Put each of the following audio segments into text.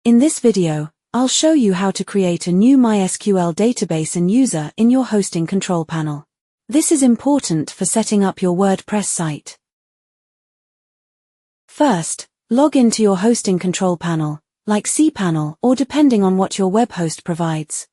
In this video, I'll show you how to create a new MySQL database and user in your hosting control panel. This is important for setting up your WordPress site. First, log into your hosting control panel, like cPanel or depending on what your web host provides.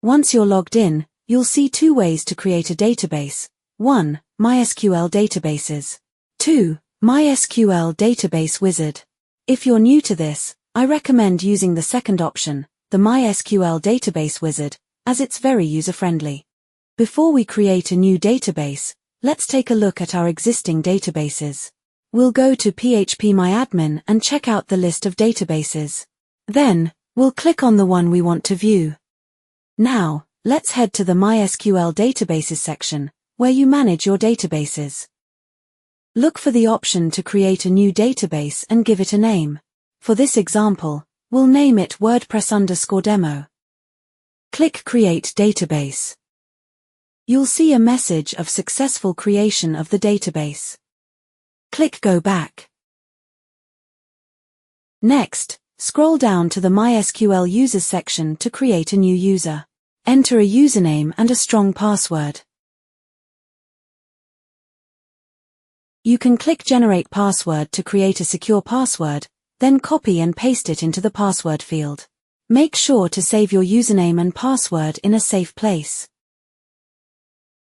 Once you're logged in, you'll see two ways to create a database. 1. MySQL Databases. 2. MySQL Database Wizard. If you're new to this, I recommend using the second option, the MySQL Database Wizard, as it's very user-friendly. Before we create a new database, let's take a look at our existing databases. We'll go to phpMyAdmin and check out the list of databases. Then, we'll click on the one we want to view. Now, let's head to the MySQL Databases section, where you manage your databases. Look for the option to create a new database and give it a name. For this example, we'll name it WordPress_demo. Click Create Database. You'll see a message of successful creation of the database. Click Go Back. Next, scroll down to the MySQL Users section to create a new user. Enter a username and a strong password. You can click Generate Password to create a secure password, then copy and paste it into the password field. Make sure to save your username and password in a safe place.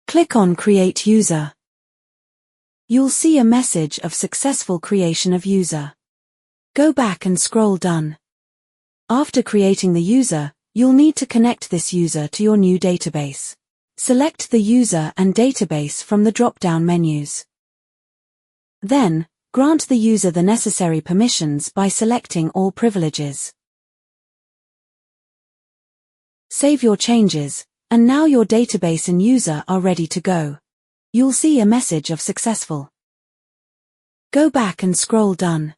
Click on Create User. You'll see a message of successful creation of user. Go back and scroll Done. After creating the user, you'll need to connect this user to your new database. Select the user and database from the drop-down menus. Then, grant the user the necessary permissions by selecting All Privileges. Save your changes, and now your database and user are ready to go. You'll see a message of successful. Go back and scroll Done.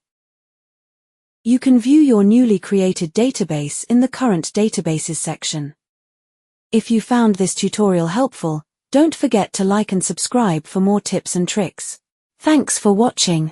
You can view your newly created database in the Current Databases section. If you found this tutorial helpful, don't forget to like and subscribe for more tips and tricks. Thanks for watching.